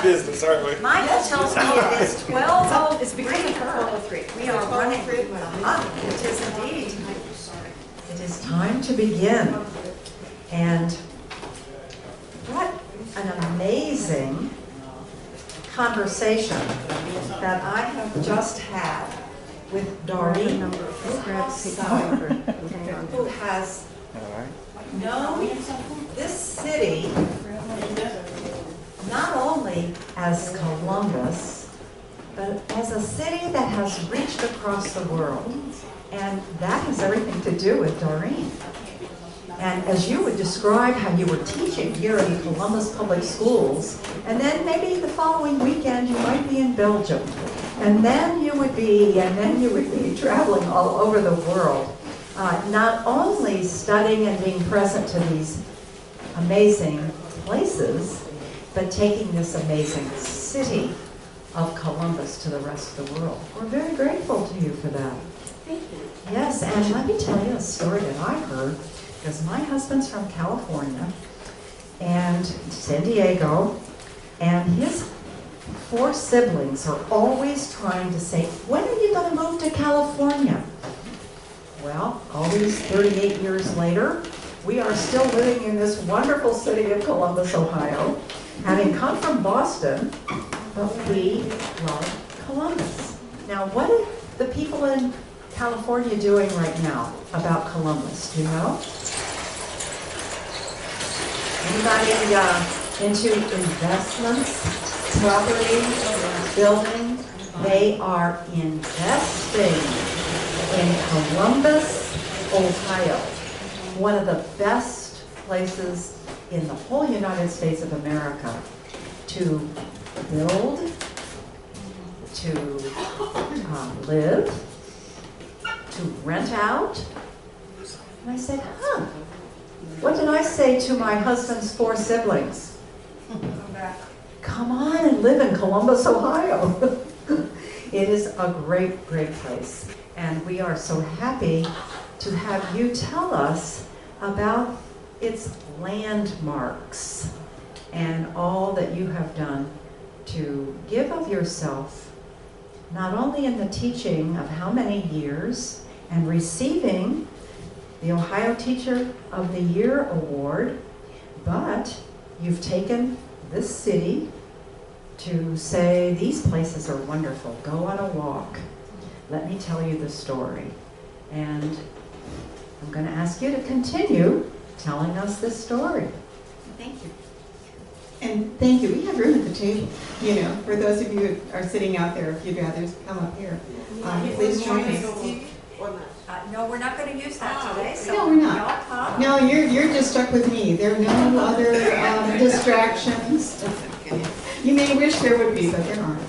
business, aren't we? Michael tells me it is 12:03. It's because of her. 12:03. We are running. It is indeed. It is time to begin. And what an amazing conversation that I have just had with Doreen Uhas-Sauer, who has known this city not only as Columbus, but as a city that has reached across the world. And that has everything to do with Doreen. And as you would describe how you were teaching here in Columbus Public Schools, and then maybe the following weekend you might be in Belgium, and then you would be traveling all over the world, not only studying and being present to these amazing places, but taking this amazing city of Columbus to the rest of the world. We're very grateful to you for that. Thank you. Yes, and let me tell you a story that I heard, because my husband's from California and San Diego, and his 4 siblings are always trying to say, when are you going to move to California? Well, all these 38 years later, we are still living in this wonderful city of Columbus, Ohio, having come from Boston, but we love Columbus. Now, what are the people in California doing right now about Columbus? Do you know? Anybody into investments, property, building? They are investing in Columbus, Ohio, one of the best places in the whole United States of America to build, to live, to rent out. And I said, what did I say to my husband's 4 siblings? Come on and live in Columbus, Ohio. It is a great, great place. And we are so happy to have you tell us about its landmarks and all that you have done to give of yourself, not only in the teaching of how many years and receiving the Ohio Teacher of the Year Award, but you've taken this city to say, these places are wonderful, go on a walk. Let me tell you the story. And I'm going to ask you to continue telling us this story. Thank you. And thank you. We have room at the table. You know, for those of you who are sitting out there, if you'd rather come up here, please join us. No, we're not going to use that today. So No, we're not. No, you're just stuck with me. There are no other distractions. You may wish there would be, but there aren't.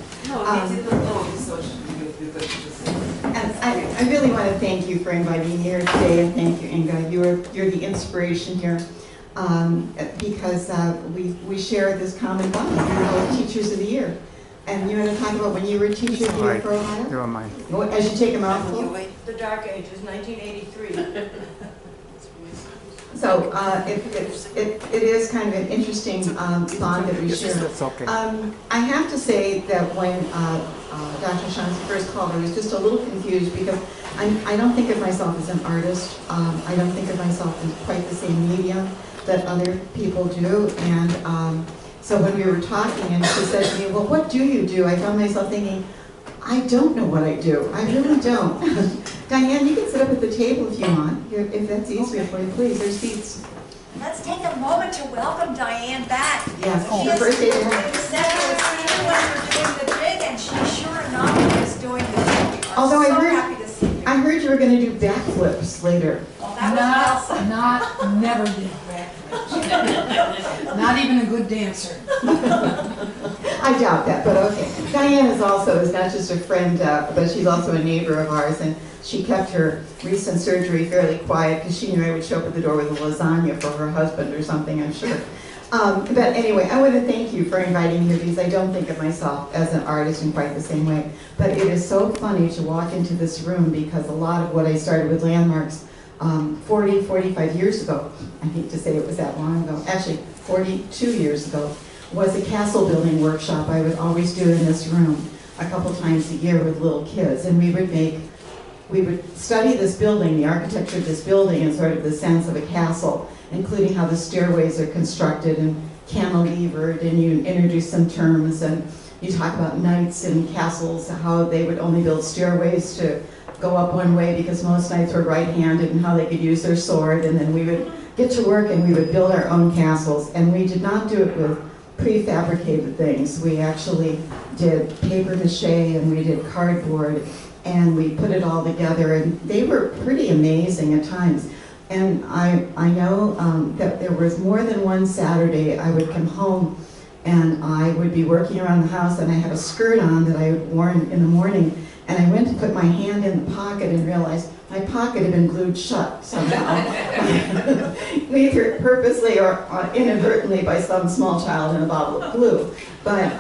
And I really want to thank you for inviting me here today, and thank you, Inga. You're the inspiration here, because we share this common bond. You're both Teachers of the Year. And you want to talk about when you were Teacher of the Year for Ohio? Never mind. As you take a mouthful. The Dark Ages, 1983. So it is kind of an interesting bond that we share. That's okay. I have to say that when Dr. Shansi first called, I was just a little confused because I don't think of myself as an artist. I don't think of myself in quite the same medium that other people do. And so when we were talking and she said to me, well, what do you do? I found myself thinking, I don't know what I do. I really don't. Diane, you can sit up at the table if you want, if that's easier for you, please. There's seats. let's take a moment to welcome Diane back. Yes, She her is birthday doing tomorrow. the second when we're doing the jig, and she sure enough is doing the jig. We are Although so I heard- happy to see you. I heard you were going to do backflips later. Well, that was awesome. Never did backflips. Not even a good dancer. I doubt that, but okay. Diane is not just a friend, but she's also a neighbor of ours, and she kept her recent surgery fairly quiet because she knew I would show up at the door with a lasagna for her husband or something, I'm sure. But anyway, I want to thank you for inviting me here because I don't think of myself as an artist in quite the same way. But it is so funny to walk into this room because a lot of what I started with Landmarks 45 years ago, I hate to say it was that long ago, actually 42 years ago, was a castle building workshop I would always do in this room a couple times a year with little kids. And we would study this building, the architecture of this building, and sort of the sense of a castle, including how the stairways are constructed and cantilevered, and you introduce some terms, and you talk about knights and castles, how they would only build stairways to go up one way because most knights were right-handed, and how they could use their sword. And then we would get to work and we would build our own castles. And we did not do it with prefabricated things. We actually did paper mache and we did cardboard, and we put it all together, and they were pretty amazing at times. And I know that there was more than one Saturday I would come home and I would be working around the house, and I had a skirt on that I had worn in the morning, and I went to put my hand in the pocket and realized my pocket had been glued shut somehow, either purposely or inadvertently by some small child in a bottle of glue. But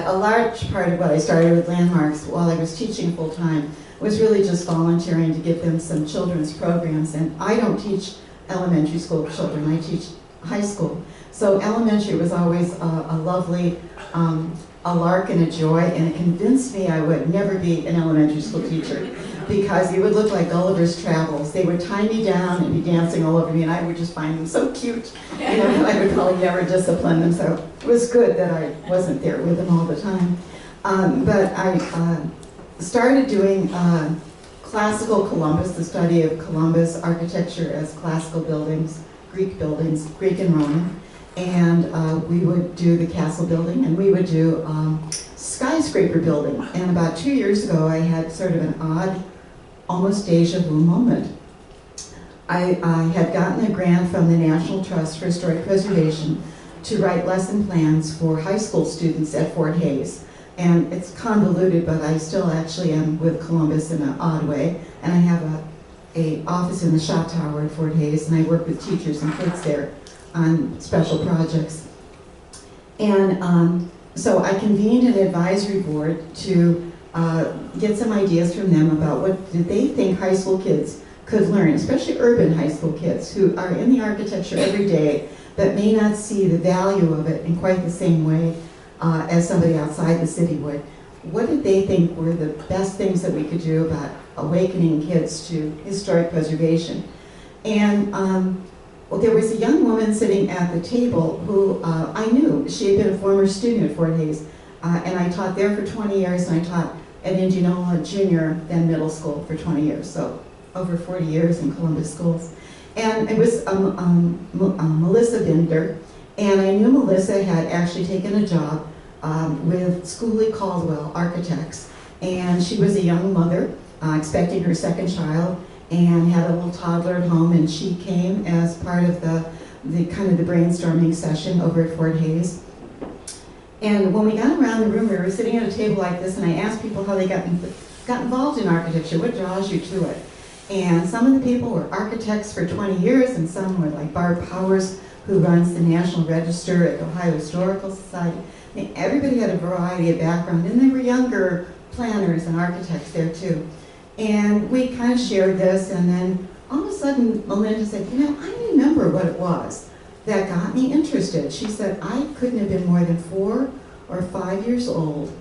a large part of what I started with Landmarks while I was teaching full-time was really just volunteering to give them some children's programs. And I don't teach elementary school children, I teach high school. So elementary was always a lovely, a lark and a joy, and it convinced me I would never be an elementary school teacher, because it would look like Gulliver's Travels. They would tie me down and be dancing all over me, and I would just find them so cute. You know, I would probably never discipline them, so it was good that I wasn't there with them all the time. But I started doing classical Columbus, the study of Columbus architecture as classical buildings, Greek and Roman. And we would do the castle building, and we would do skyscraper building. And about 2 years ago, I had sort of an odd, almost deja vu moment. I had gotten a grant from the National Trust for Historic Preservation to write lesson plans for high school students at Fort Hays. And it's convoluted, but I still actually am with Columbus in an odd way. And I have a office in the shot tower at Fort Hays, and I work with teachers and kids there on special projects. And so I convened an advisory board to get some ideas from them about what did they think high school kids could learn, especially urban high school kids who are in the architecture every day but may not see the value of it in quite the same way as somebody outside the city would. What did they think were the best things that we could do about awakening kids to historic preservation? And well, there was a young woman sitting at the table who I knew. She had been a former student at Fort Hays, and I taught there for 20 years, and I taught at Indianola Junior, then middle school, for 20 years, so over 40 years in Columbus schools. And it was Melissa Binder, and I knew Melissa had actually taken a job with Schooley Caldwell Architects, and she was a young mother expecting her second child, and had a little toddler at home, and she came as part of the kind of the brainstorming session over at Fort Hays. And when we got around the room, we were sitting at a table like this, and I asked people how they got involved in architecture, what draws you to it? And some of the people were architects for 20 years, and some were like Barb Powers, who runs the National Register at the Ohio Historical Society. And everybody had a variety of background, and there were younger planners and architects there too. And we kind of shared this, and then all of a sudden Melinda said, you know, I remember what it was that got me interested. She said, I couldn't have been more than 4 or 5 years old,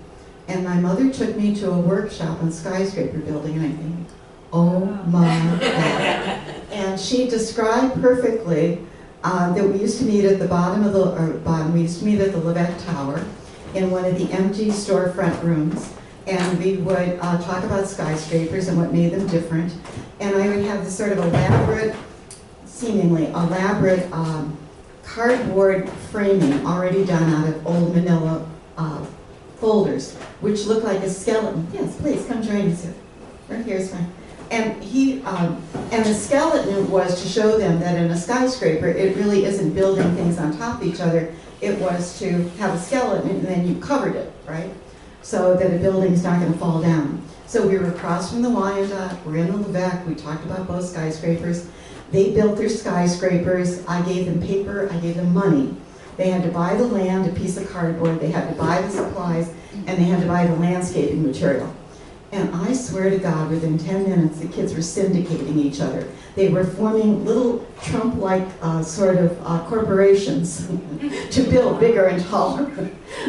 and my mother took me to a workshop on skyscraper building, and I think, oh my God. And she described perfectly that we used to meet at the we used to meet at the Levesque Tower in one of the empty storefront rooms. And we would talk about skyscrapers and what made them different. And I would have this sort of elaborate, seemingly elaborate cardboard framing already done out of old manila folders, which looked like a skeleton. Yes, please, come join us here. Right here's fine. And and the skeleton was to show them that in a skyscraper, it really isn't building things on top of each other. It was to have a skeleton, and then you covered it, right? So that a building's not going to fall down. So we were across from the Wyandotte, we're in the Levesque, we talked about both skyscrapers. They built their skyscrapers, I gave them paper, I gave them money. They had to buy the land, a piece of cardboard, they had to buy the supplies, and they had to buy the landscaping material. And I swear to God, within 10 minutes, the kids were syndicating each other. They were forming little Trump-like corporations to build bigger and taller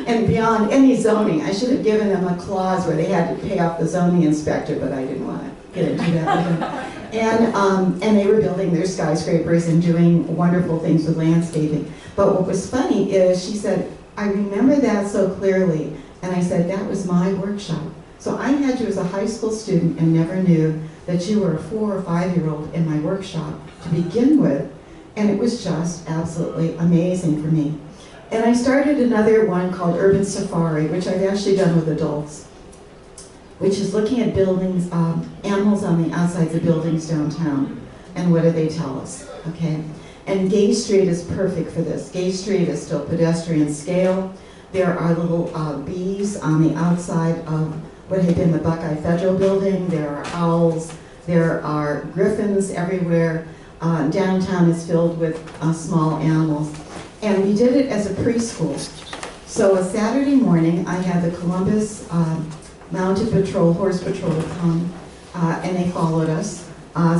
and beyond any zoning. I should have given them a clause where they had to pay off the zoning inspector, but I didn't want to get into that with them. And they were building their skyscrapers and doing wonderful things with landscaping. But what was funny is she said, I remember that so clearly. And I said, that was my workshop. So I had you as a high school student and never knew that you were a 4 or 5-year-old in my workshop to begin with. And it was just absolutely amazing for me. And I started another one called Urban Safari, which I've actually done with adults, which is looking at buildings, animals on the outsides of buildings downtown, and what do they tell us, okay? And Gay Street is perfect for this. Gay Street is still pedestrian scale. There are little bees on the outside of what had been the Buckeye Federal Building. There are owls. There are griffins everywhere. Downtown is filled with small animals. And we did it as a preschool. So a Saturday morning, I had the Columbus Mounted Patrol, Horse Patrol come, and they followed us.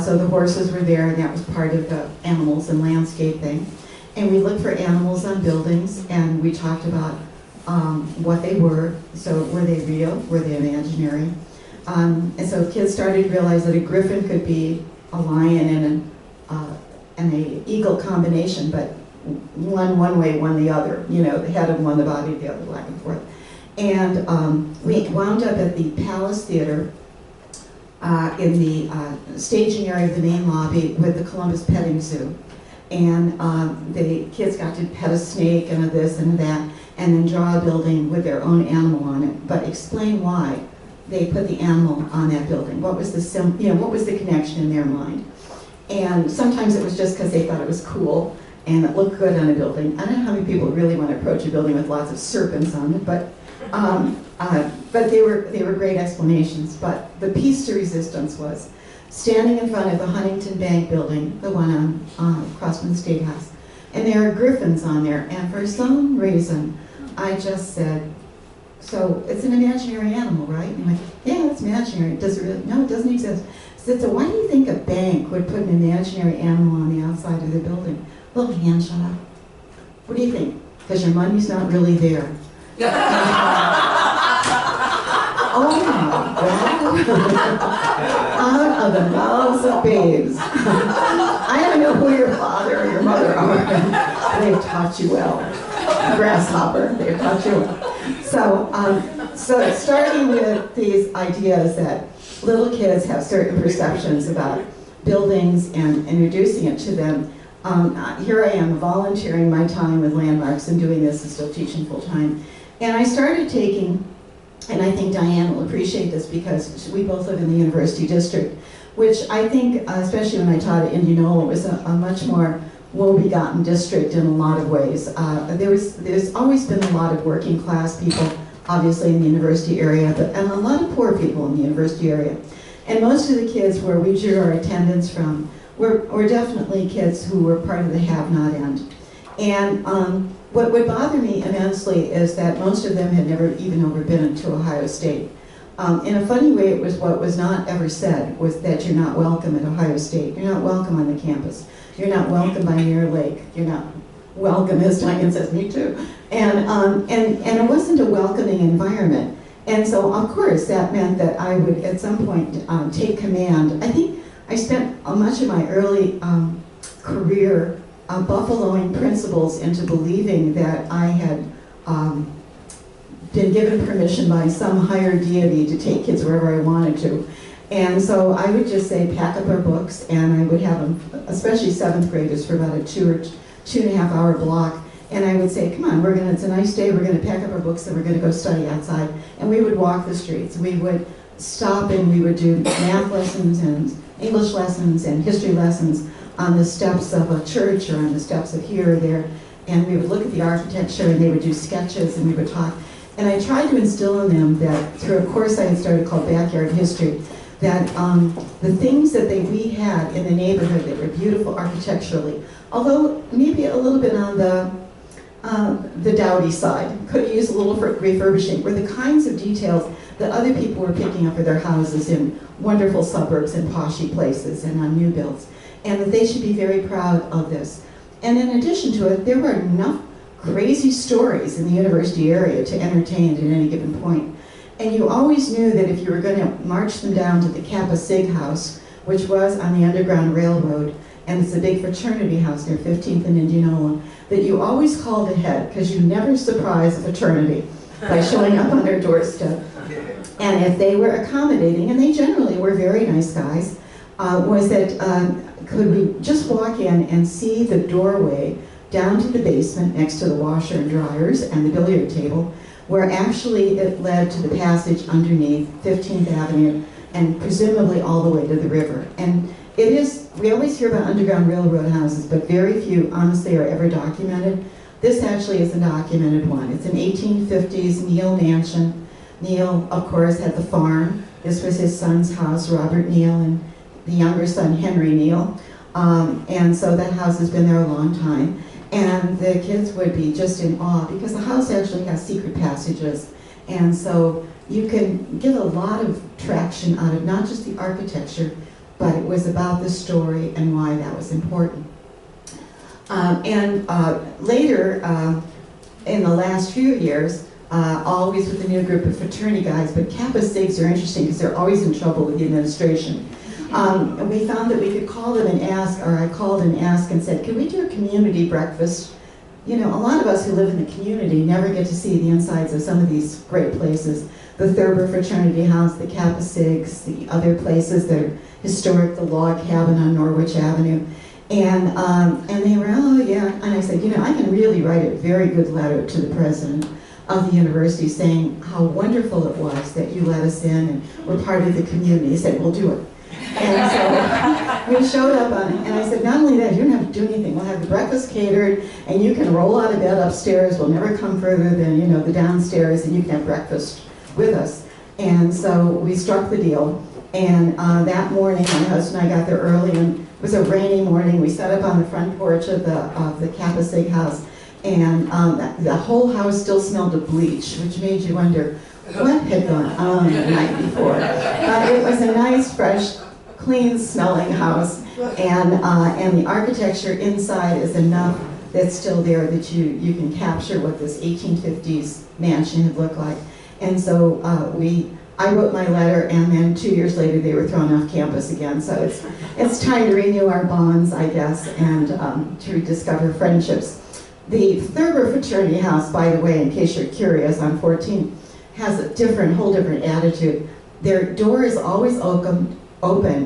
So the horses were there, and that was part of the animals and landscape thing. And we looked for animals on buildings, and we talked about what they were. So were they real? Were they imaginary? And so kids started to realize that a griffin could be a lion and a eagle combination, but one way, one the other. You know, the head of one, the body of the other, back and forth. And we wound up at the Palace Theater in the staging area of the main lobby with the Columbus Petting Zoo. And the kids got to pet a snake and a this and a that, and then draw a building with their own animal on it, but explain why they put the animal on that building. What was the what was the connection in their mind? And sometimes it was just because they thought it was cool and it looked good on a building. I don't know how many people really want to approach a building with lots of serpents on it, but they were great explanations. But the piece to resistance was standing in front of the Huntington Bank building, the one on across from the State House, and there are griffins on there. And for some reason, I just said, "So it's an imaginary animal, right?" And I'm like, "Yeah, it's imaginary. Does it really? No, it doesn't exist." I said, "So why do you think a bank would put an imaginary animal on the outside of their building?" Little hand shut up. What do you think? Because your money's not really there. Oh my God. Out of the mouths of babes. I don't know who your father or your mother are. They've taught you well. Grasshopper, they've taught you well. So starting with these ideas that little kids have certain perceptions about buildings and introducing it to them. Here I am volunteering my time with landmarks and doing this and still teaching full time. And I started taking, and I think Diane will appreciate this because we both live in the University District, which I think, especially when I taught at Indianola, was a much more woe-begotten district in a lot of ways. There's always been a lot of working class people, obviously in the university area, and a lot of poor people in the university area. And most of the kids where we drew our attendance from were definitely kids who were part of the have-not end. And what would bother me immensely is that most of them had never even been to Ohio State. In a funny way, it was what was not ever said was that you're not welcome at Ohio State. You're not welcome on the campus. You're not welcome by Mirror Lake. You're not welcome, as Diane says, me too. And it wasn't a welcoming environment. And so, of course, that meant that I would, at some point, take command. I think I spent much of my early career buffaloing principals into believing that I had been given permission by some higher deity to take kids wherever I wanted to. And so I would just say, pack up our books, and I would have them, especially 7th graders, for about a 2.5 hour block. And I would say, come on, it's a nice day, we're gonna pack up our books and we're gonna go study outside. And we would walk the streets. We would stop and we would do math lessons and English lessons and history lessons on the steps of a church or on the steps of here or there. And we would look at the architecture and they would do sketches and we would talk. And I tried to instill in them that through a course I had started called Backyard History, that the things that we had in the neighborhood that were beautiful architecturally, although maybe a little bit on the dowdy side. Could use a little refurbishing, were the kinds of details that other people were picking up for their houses in wonderful suburbs and poshy places and on new builds, and that they should be very proud of this. And in addition to it, there were enough crazy stories in the university area to entertain at any given point. And you always knew that if you were going to march them down to the Kappa Sig house, which was on the Underground Railroad, and it's a big fraternity house near 15th and Indianola, that you always called ahead, because you never surprise a fraternity by showing up on their doorstep. And if they were accommodating, and they generally were very nice guys, was that could we just walk in and see the doorway down to the basement next to the washer and dryers and the billiard table, where actually it led to the passage underneath 15th Avenue and presumably all the way to the river. And it is, we always hear about Underground Railroad houses, but very few, honestly, are ever documented. This actually is a documented one. It's an 1850s Neal mansion. Neal, of course, had the farm. This was his son's house, Robert Neal, and the younger son, Henry Neal. And so that house has been there a long time. And the kids would be just in awe because the house actually has secret passages. And so you can get a lot of traction out of not just the architecture, but it was about the story and why that was important. Later, in the last few years, always with a new group of fraternity guys, but Kappa Sigs are interesting because they're always in trouble with the administration. And we found that we could call them and ask, or I called and asked and said, can we do a community breakfast? You know, a lot of us who live in the community never get to see the insides of some of these great places. The Thurber Fraternity House, the Kappa Sigs, the other places that are historic, the log cabin on Norwich Avenue. And they were, oh yeah, and I said, you know, I can really write a very good letter to the president of the university saying how wonderful it was that you let us in and we're part of the community. He said, we'll do it. And so we showed up on it, and I said, not only that, you don't have to do anything. We'll have the breakfast catered, and you can roll out of bed upstairs. We'll never come further than, you know, the downstairs, and you can have breakfast with us. And so we struck the deal. And that morning, my husband and I got there early, and it was a rainy morning. We sat up on the front porch of the Kappa Sig house, and the whole house still smelled of bleach, which made you wonder what had gone on the night before. It was a nice, fresh, clean-smelling house, and the architecture inside is enough that's still there that you can capture what this 1850s mansion had looked like. And so I wrote my letter, and then 2 years later they were thrown off campus again. So it's time to renew our bonds, I guess, and to rediscover friendships. The Thurber Fraternity House, by the way, in case you're curious, on 14th, has a whole different attitude. Their door is always open.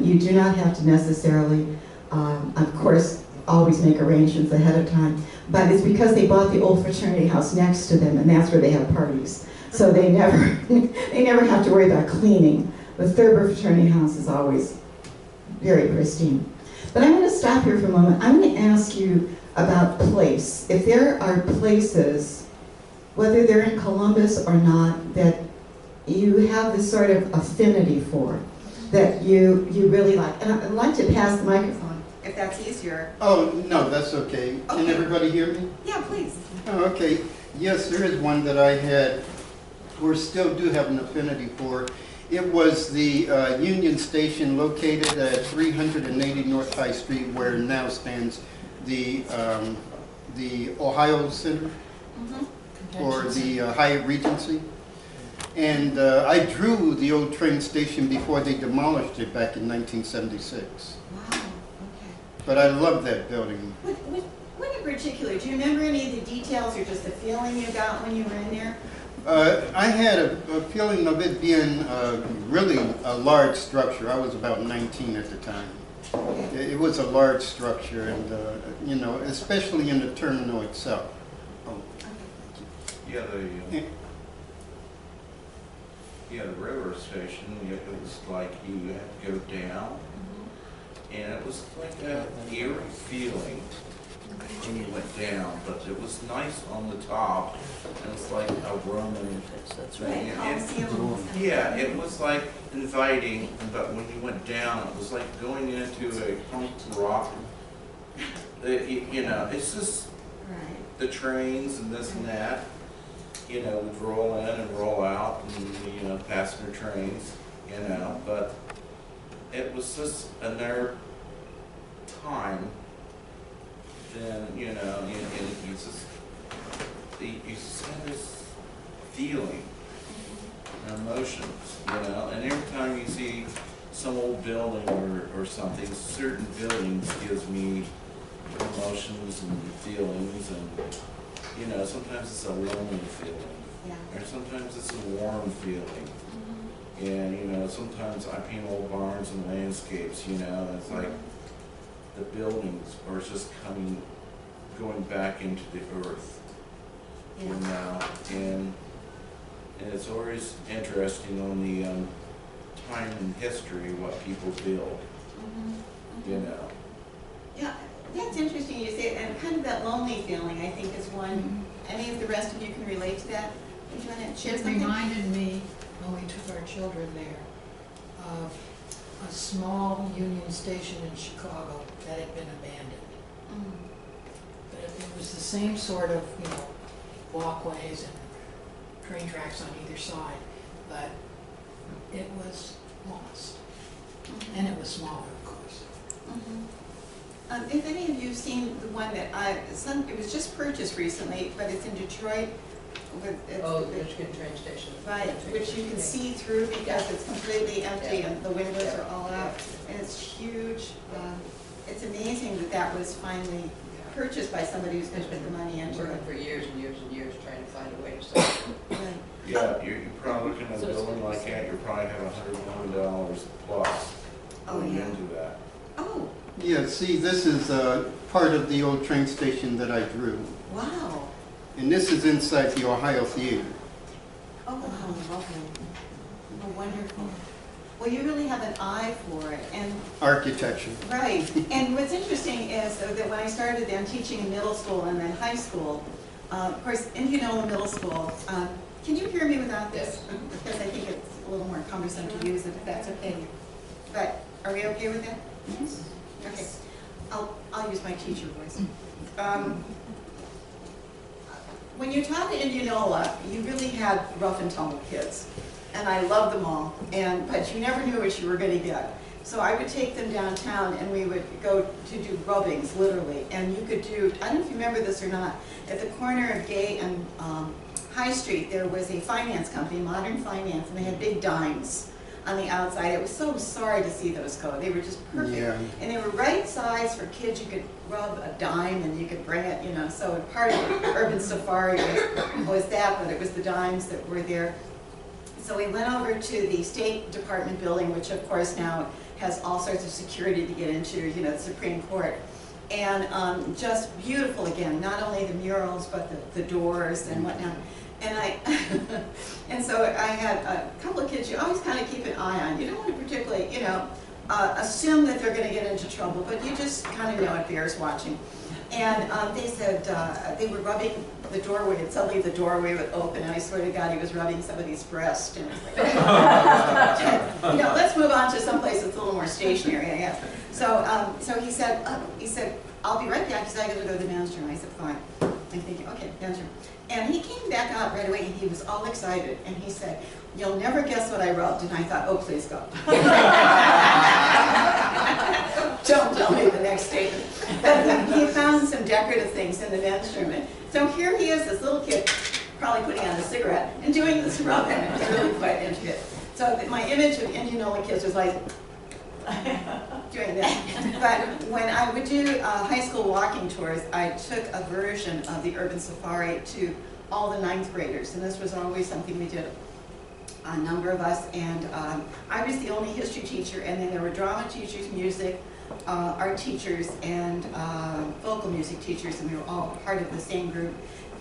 You do not have to necessarily, of course, always make arrangements ahead of time, but it's because they bought the old fraternity house next to them, and that's where they have parties. So they never have to worry about cleaning. The Thurber Fraternity House is always very pristine. But I'm going to stop here for a moment. I'm going to ask you about place. If there are places, whether they're in Columbus or not, that you have this sort of affinity for, that you really like. And I'd like to pass the microphone, if that's easier. Oh, no, that's okay. Okay. Can everybody hear me? Yeah, please. Oh, okay. Yes, there is one that I had, or still do have an affinity for. It was the Union Station located at 380 North High Street, where now stands the Ohio Center for the Hyatt Regency. And I drew the old train station before they demolished it back in 1976. Wow, okay. But I love that building. What in particular? Do you remember any of the details or just the feeling you got when you were in there? I had a feeling of it being really a large structure. I was about 19 at the time. It was a large structure, and you know, especially in the terminal itself. Oh. Yeah, the railroad station, it was like you had to go down, and it was like an eerie feeling when you went down, but it was nice on the top, and it's like a Roman thing. Yeah, it was like inviting, but when you went down, it was like going into a punk rock. You know, it's just, the trains and this and that, you know, would roll in and roll out, and, you know, passenger trains, you know, but it was just another time then, you know, you just have this feeling and emotions, you know, and every time you see some old building or something, certain buildings gives me emotions and feelings, and, you know, sometimes it's a lonely feeling, Yeah. or sometimes it's a warm feeling. And, you know, sometimes I paint old barns and landscapes, you know, and it's like the buildings are just going back into the earth, you know, and it's always interesting on the time in history what people build, you know. Yeah, that's interesting you say, and kind of that lonely feeling, I think, is one, any of the rest of you can relate to that? Do you want to share It something? reminded me, when we took our children there, of a small Union Station in Chicago that had been abandoned. But it was the same sort of, you know, walkways and train tracks on either side, but it was lost. And it was smaller, of course. If any of you have seen the one that it was just purchased recently, but it's in Detroit. Michigan train station. Right, which you can see through because it's completely empty and the windows are all out, and it's huge. It's amazing that that was finally purchased by somebody who's going to put the money into it. Working for years and years and years trying to find a way to sell it. Right. Yeah, you're probably looking at a building like that, you probably have $100 million plus Oh, going yeah. into that. Oh, Yeah, see, this is part of the old train station that I drew. wow. And this is inside the Ohio Theater. Oh, how lovely. Oh, wonderful. Well, you really have an eye for it, and Architecture. right. And what's interesting is that when I started then teaching in middle school and then high school, of course, Indianola Middle School, can you hear me without this? Because I think it's a little more cumbersome to use it, if that's okay. But are we okay with that? Yes. Okay. I'll use my teacher voice. When you taught at Indianola, you really had rough and tumble kids. And I loved them all, but you never knew what you were going to get. So I would take them downtown and we would go to do rubbings, literally. And you could do, I don't know if you remember this or not, at the corner of Gay and High Street, there was a finance company, Modern Finance, and they had big dimes on the outside. It was so sorry to see those go. They were just perfect. Yeah. And they were right size for kids. You could rub a dime and you could bring it, you know. So part of Urban Safari was that, but it was the dimes that were there. So we went over to the State Department building, which of course now has all sorts of security to get into, you know, the Supreme Court. And just beautiful again, not only the murals, but the doors and whatnot. And and so I had a couple of kids you always kind of keep an eye on. You don't want to particularly, you know, assume that they're going to get into trouble, but you just kind of know it bears watching. And they said they were rubbing the doorway, and suddenly the doorway would open, and I swear to God, he was rubbing somebody's breast. And it's like, you know, let's move on to someplace that's a little more stationary, I guess. So, so he said, I'll be right back because I got to go to the men's room. I said, fine. I'm thinking, okay, men's room. And he came back out right away, and he was all excited, and he said, "You'll never guess what I rubbed." And I thought, oh, please go. Don't tell me the next statement. But he found some decorative things in the men's room. And so here he is, this little kid, probably putting on a cigarette, and doing this rubbing. It was really quite intricate. So my image of Indianola kids was like, doing that. But when I would do high school walking tours, I took a version of the Urban Safari to all the 9th graders, and this was always something we did, a number of us, and I was the only history teacher, and then there were drama teachers, music, art teachers, and vocal music teachers, and we were all part of the same group,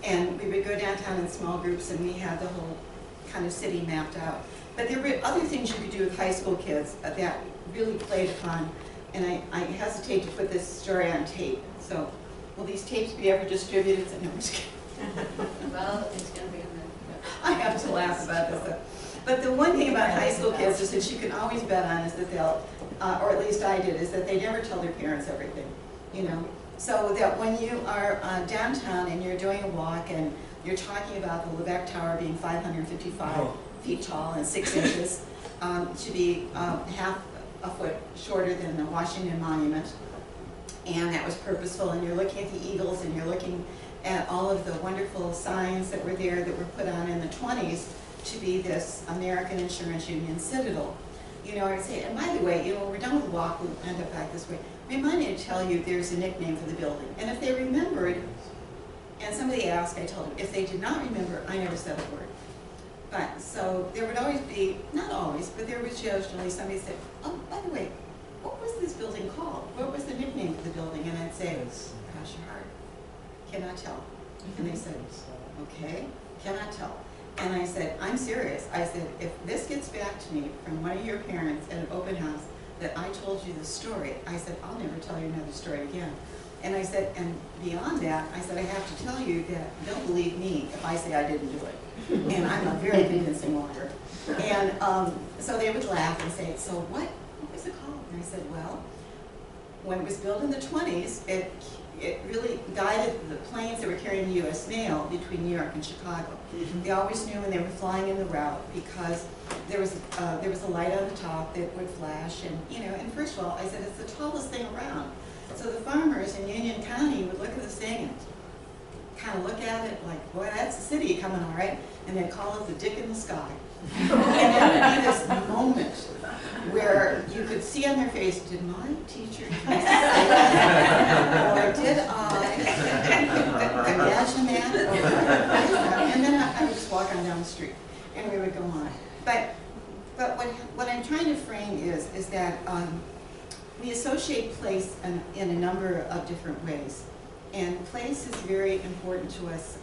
and we would go downtown in small groups, and we had the whole kind of city mapped out. But there were other things you could do with high school kids that really played upon, and I hesitate to put this story on tape. So, will these tapes be ever distributed? No, I'm just kidding. Well, it's going to be on there. I have to laugh about this. But the one thing about high school kids is that you can always bet on is that they'll, or at least I did, is that they never tell their parents everything. You know, So that when you are downtown and you're doing a walk and you're talking about the Levesque Tower being 555 feet tall and 6 inches, to be half a foot shorter than the Washington Monument, and that was purposeful, and you're looking at the eagles and you're looking at all of the wonderful signs that were there that were put on in the 20s to be this American Insurance Union Citadel. You know, I'd say, and by the way, you know, when we're done with the walk, we'll end up back this way. Remind me to tell you there's a nickname for the building. And if they remembered, and somebody asked, I told them. If they did not remember, I never said a word. But, so there would always be, not always, but there was usually somebody said, oh, by the way, what was this building called? What was the nickname for the building? And I'd say, cross your heart, cannot tell. And they said, okay, cannot tell. And I said, I'm serious. I said, if this gets back to me from one of your parents at an open house that I told you this story, I said, I'll never tell you another story again. And I said, and beyond that, I said, I have to tell you that don't believe me if I say I didn't do it. And I'm a very convincing liar. And so they would laugh and say, so what was it called? And I said, well, when it was built in the 20s, it really guided the planes that were carrying the U.S. mail between New York and Chicago. They always knew when they were flying in the route because there was a light on the top that would flash, and you know. And first of all, I said it's the tallest thing around. So the farmers in Union County would look at this thing and kind of look at it like, boy, that's the city coming all right, and they'd call it the dick in the sky. And there would be this moment where you could see on their face, did my teacher say that? Or did I imagine that? And then I would just walk on down the street and we would go on. But what I'm trying to frame is that we associate place in a number of different ways. And place is very important to us,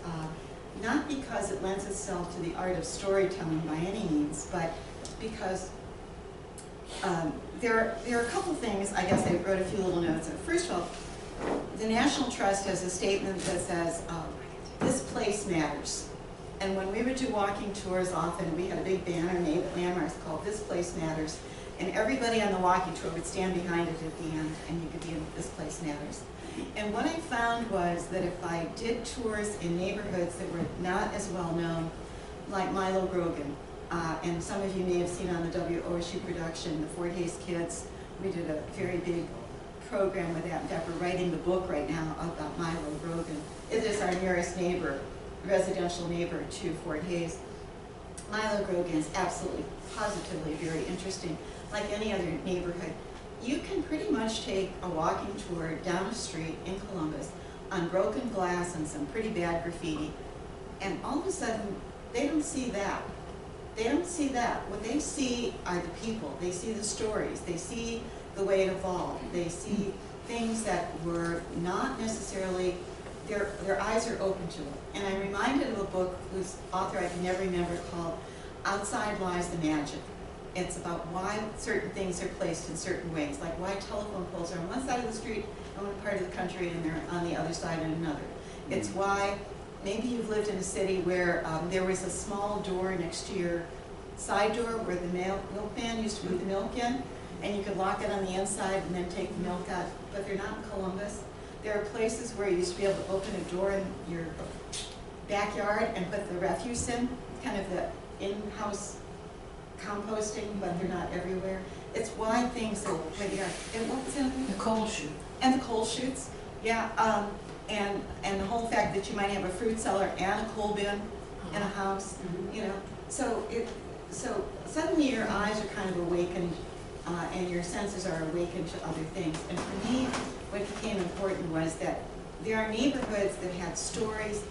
not because it lends itself to the art of storytelling by any means, but because there are a couple things. I guess I wrote a few little notes. First of all, the National Trust has a statement that says, this place matters. And when we would do walking tours often, we had a big banner made at landmarks called This Place Matters. And everybody on the walking tour would stand behind it at the end, and you could be in This Place Matters. And what I found was that if I did tours in neighborhoods that were not as well known, like Milo Grogan, and some of you may have seen on the WOSU production, the Fort Hays Kids, we did a very big program with that. In fact, we're writing the book right now about Milo Grogan. It is our nearest neighbor, residential neighbor to Fort Hays. Milo Grogan is absolutely, positively very interesting, like any other neighborhood. You can pretty much take a walking tour down a street in Columbus on broken glass and some pretty bad graffiti, and all of a sudden, they don't see that. They don't see that. What they see are the people. They see the stories. They see the way it evolved. They see things that were not necessarily, their eyes are open to it. And I'm reminded of a book whose author I can never remember, called Outside Lies the Magic. It's about why certain things are placed in certain ways, like why telephone poles are on one side of the street in one part of the country and they're on the other side in another. It's why maybe you've lived in a city where there was a small door next to your side door where the milkman used to put the milk in, and you could lock it on the inside and then take the milk out, but they're not in Columbus. There are places where you used to be able to open a door in your backyard and put the refuse in, kind of the in-house composting, but they're not everywhere. It's why things that where they are. And what was it? The coal chute. And the coal chutes, yeah. And the whole fact that you might have a fruit cellar and a coal bin in a house, you know. So suddenly your eyes are kind of awakened, and your senses are awakened to other things. And for me, what became important was that there are neighborhoods that had stories.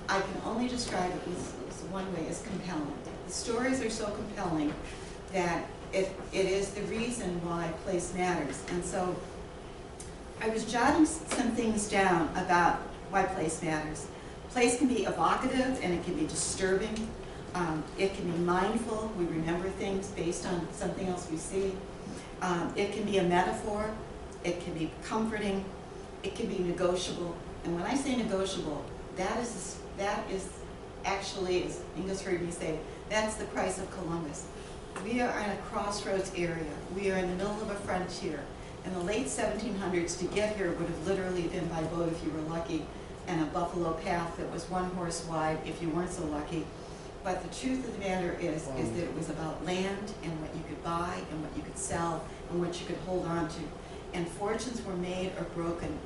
I can only describe it with one way, as compelling. The stories are so compelling that it is the reason why place matters. And so I was jotting some things down about why place matters. Place can be evocative and it can be disturbing. It can be mindful. We remember things based on something else we see. It can be a metaphor. It can be comforting. It can be negotiable. And when I say negotiable, that is actually, as Inga's heard me say, that's the price of Columbus. We are in a crossroads area. We are in the middle of a frontier. In the late 1700s, to get here would have literally been by boat if you were lucky, and a buffalo path that was 1 horse wide if you weren't so lucky. But the truth of the matter is that it was about land and what you could buy and what you could sell and what you could hold on to. And fortunes were made or broken.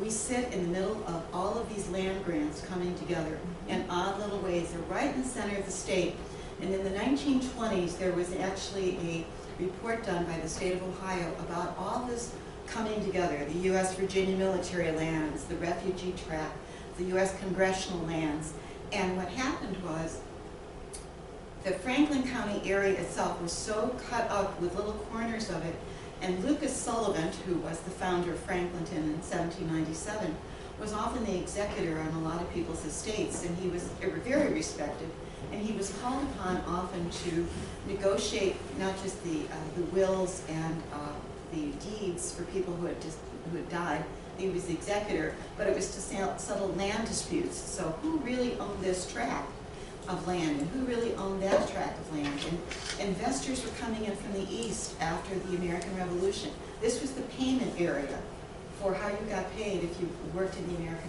We sit in the middle of all of these land grants coming together in odd little ways. They're right in the center of the state. And in the 1920s, there was actually a report done by the state of Ohio about all this coming together. The U.S. Virginia military lands, the refugee tract, the U.S. congressional lands. And what happened was the Franklin County area itself was so cut up with little corners of it. And Lucas Sullivan, who was the founder of Franklinton in 1797, was often the executor on a lot of people's estates, and he was very respected. And he was called upon often to negotiate not just the wills and the deeds for people who had died. He was the executor, but it was to settle land disputes. So who really owned this tract of land, and who really owned that tract of land? And investors were coming in from the east after the American Revolution. This was the payment area for how you got paid if you worked in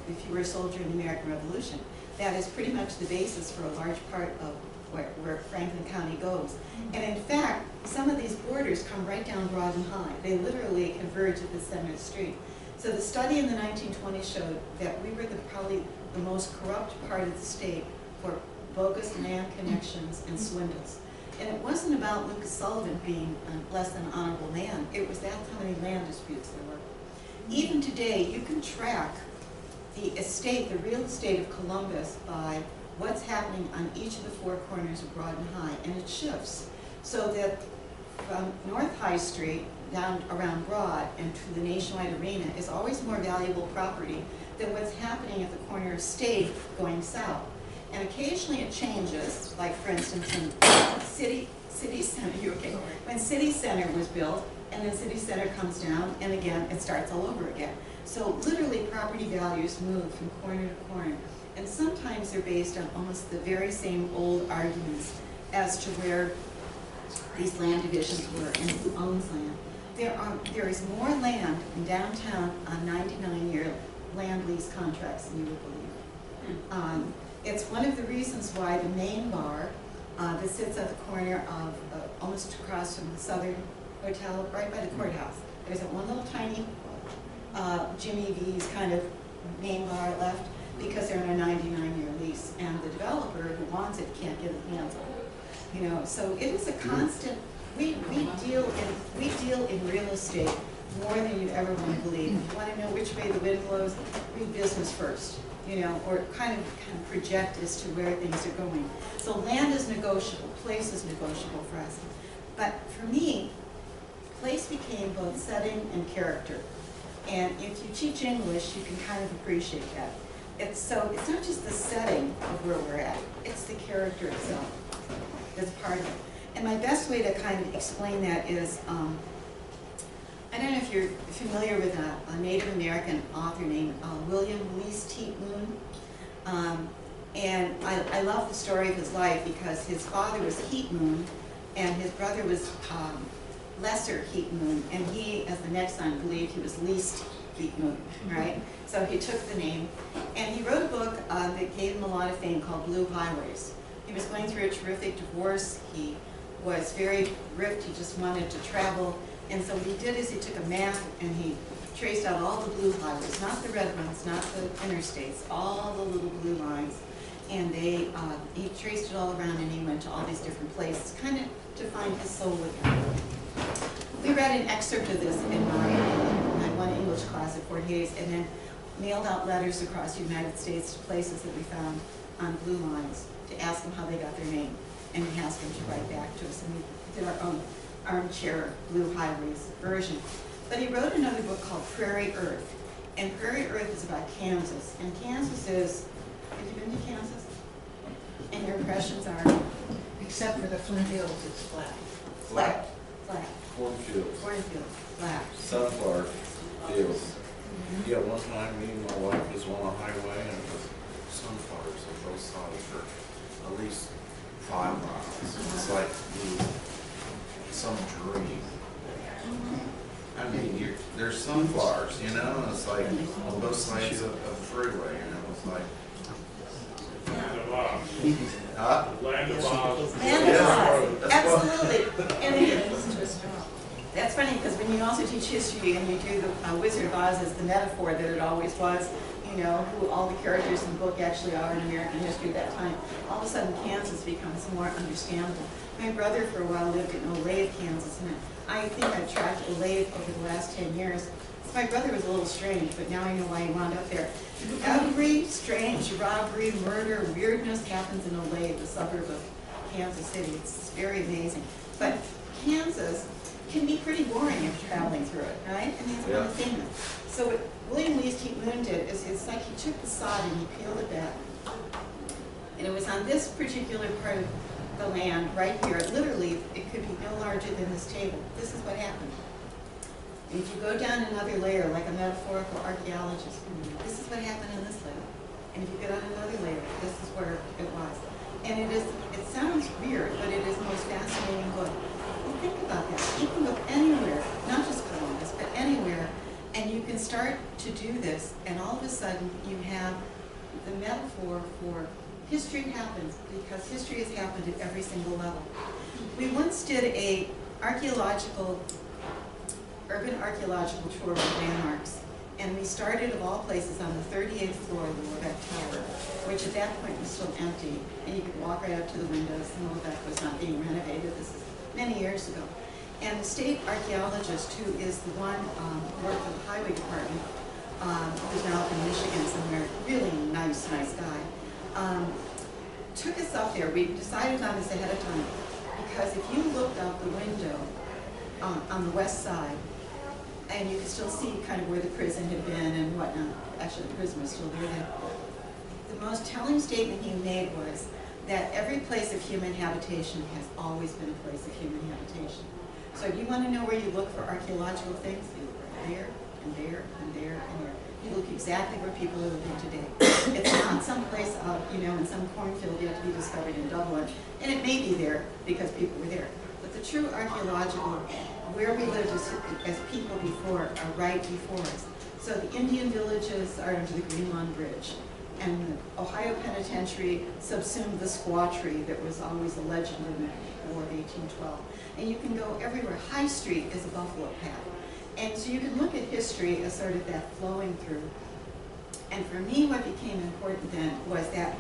if you were a soldier in the American Revolution. That is pretty much the basis for a large part of where Franklin County goes. And in fact, some of these borders come right down Broad and High. They literally converge at the center of the street. So the study in the 1920s showed that we were probably the most corrupt part of the state for bogus land connections and swindles. And it wasn't about Lucas Sullivan being less than an honorable man. It was that's how many land disputes there were. Even today, you can track the estate, the real estate of Columbus by what's happening on each of the 4 corners of Broad and High, and it shifts. So that from North High Street down around Broad and to the Nationwide Arena is always more valuable property than what's happening at the corner of State going south. And occasionally it changes, like for instance in City Center, when City Center was built, and then City Center comes down, and again, it starts all over again. So literally property values move from corner to corner, and sometimes they're based on almost the very same old arguments as to where these land divisions were and who owns land. There is more land in downtown on 99-year land lease contracts than you would believe. It's one of the reasons why the main bar that sits at the corner of almost across from the Southern Hotel, right by the courthouse. There's that one little tiny Jimmy V's kind of main bar left because they're on a 99-year lease, and the developer who wants it can't get his hands on it. You know, so it is a constant. We deal in real estate more than you ever want to believe. If you want to know which way the wind blows, read business first. You know, or kind of project as to where things are going. So land is negotiable, place is negotiable for us. But for me, place became both setting and character. And if you teach English, you can kind of appreciate that. It's not just the setting of where we're at, it's the character itself that's part of it. And my best way to kind of explain that is, I don't know if you're familiar with a Native American author named William Lease Teat Moon. And I love the story of his life because his father was Heat Moon and his brother was Lesser Heat Moon. And he, as the next son, believed he was Least Heat Moon, right? So he took the name. And he wrote a book that gave him a lot of fame called Blue Highways. He was going through a terrific divorce. He was very ripped. He just wanted to travel. And so what he did is he took a map and he traced out all the blue highways, not the red ones, not the interstates, all the little blue lines. And he traced it all around and he went to all these different places, kind of to find his soul again. We read an excerpt of this in my one English class at Fort Hays, and then mailed out letters across the United States to places that we found on blue lines to ask them how they got their name. And we asked them to write back to us, and we did our own armchair Blue Highways version. But he wrote another book called Prairie Earth. And Prairie Earth is about Kansas. And Kansas is, have you been to Kansas? And your impressions are? Except for the Flint Hills, it's flat. Flat. Flat. Cornfields, Cornfield. Flat. sunflower fields. Yeah, one time me and my wife was on a highway and it was sunflowers on both sides for at least 5 miles. It's like some dream. I mean, sunflowers, you know, and it's like on both sides of the freeway, you know, it's like, huh? Land of Oz, Yes. absolutely. And that's funny, because when you also teach history and you do the Wizard of Oz as the metaphor that it always was, you know, who all the characters in the book actually are in American history at that time, all of a sudden Kansas becomes more understandable. My brother for a while lived in Olathe, Kansas, and I think I've tracked Olathe over the last 10 years. My brother was a little strange, but now I know why he wound up there. Every strange robbery, murder, weirdness happens in Olathe, the suburb of Kansas City. It's very amazing. But Kansas can be pretty boring if you're traveling through it, right? I mean, it's one of the things. So what William Lee's Keep Moon did is it's like he took the sod and he peeled it back. And it was on this particular part of the land right here, literally, it could be no larger than this table. This is what happened. And if you go down another layer, like a metaphorical archaeologist, this is what happened in this layer. And if you go down another layer, this is where it was. And it sounds weird, but it is the most fascinating book. Well, think about that. You can go anywhere, not just Columbus, but anywhere, and you can start to do this, and all of a sudden you have the metaphor for history happens, because history has happened at every single level. We once did a urban archaeological tour of landmarks, and we started of all places on the 38th floor of the Leveque Tower, which at that point was still empty, and you could walk right up to the windows, and Leveque was not being renovated. This is many years ago. And the state archaeologist, who is the one who worked for the highway department, who's now up in Michigan somewhere, really nice guy, took us up there. We decided on this ahead of time, because if you looked out the window on the west side, and you could still see kind of where the prison had been and whatnot. Actually, the prison was still there then. The most telling statement he made was that every place of human habitation has always been a place of human habitation. So if you want to know where you look for archaeological things, you look right there, and there, and there, and there. You look exactly where people are living today. It's not someplace out, you know, in some cornfield yet to be discovered in Dublin, and it may be there because people were there. But the true archaeological, where we lived as people before, are right before us. So the Indian villages are under the Greenlawn Bridge, and the Ohio Penitentiary subsumed the squattery that was always a legend in the War of 1812. And you can go everywhere. High Street is a buffalo path. And so you can look at history as sort of that flowing through. And for me, what became important then was that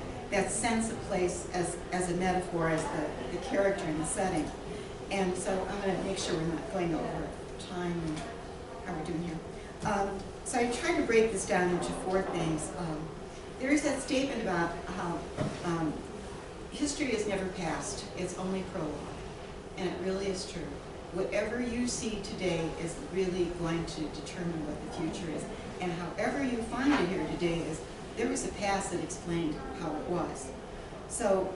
sense of place as a metaphor, as the character and the setting. And so I'm going to make sure we're not going over time and how we're doing here. So I tried to break this down into 4 things. There is that statement about how history is never past, it's only prologue. And it really is true. Whatever you see today is really going to determine what the future is. And however you find it here today is, there was a past that explained how it was. So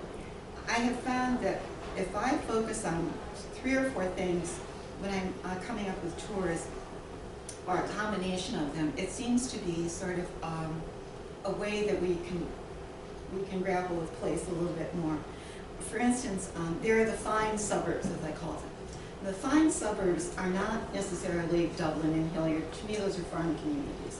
I have found that if I focus on 3 or 4 things when I'm coming up with tours, or a combination of them, it seems to be sort of a way that we can grapple with place a little bit more. For instance, there are the fine suburbs, as I call them. The fine suburbs are not necessarily Dublin and Hilliard. To me, those are farming communities.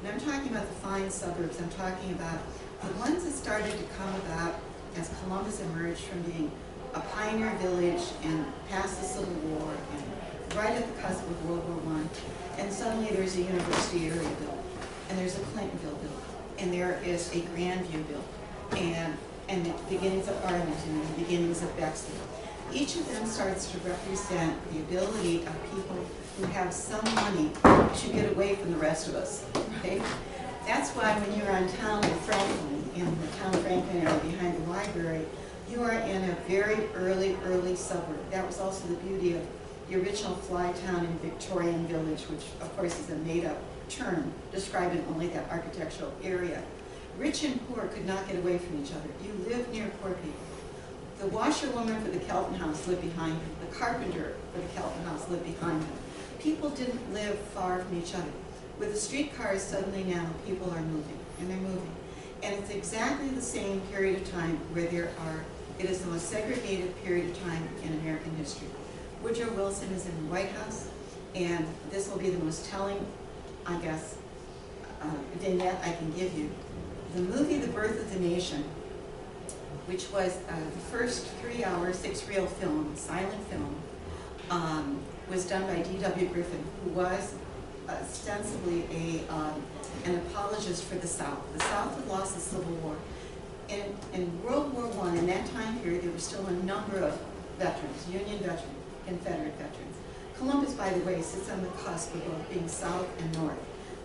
When I'm talking about the fine suburbs, I'm talking about the ones that started to come about as Columbus emerged from being a pioneer village and past the Civil War and right at the cusp of World War I. And suddenly there's a university area built, and there's a Clintonville built, and there is a Grandview built, and the beginnings of Arlington and the beginnings of Bexley. Each of them starts to represent the ability of people who have some money to get away from the rest of us. Okay? That's why when you're on town in Franklin, in the town of Franklin area behind the library, you are in a very early suburb. That was also the beauty of the original fly town in Victorian Village, which of course is a made-up term describing only that architectural area. Rich and poor could not get away from each other. You lived near poor people. The washerwoman for the Kelton house lived behind him. The carpenter for the Kelton house lived behind him. People didn't live far from each other. With the streetcars, suddenly now people are moving, and they're moving. And it's exactly the same period of time where it is the most segregated period of time in American history. Woodrow Wilson is in the White House, and this will be the most telling I guess, vignette I can give you. The movie The Birth of the Nation, which was the first 3-hour, 6-reel film, silent film, was done by D.W. Griffin, who was ostensibly an apologist for the South. The South had lost the Civil War. In World War I, in that time period, there were still a number of veterans, Union veterans, Confederate veterans. Columbus, by the way, sits on the cusp of both being South and North.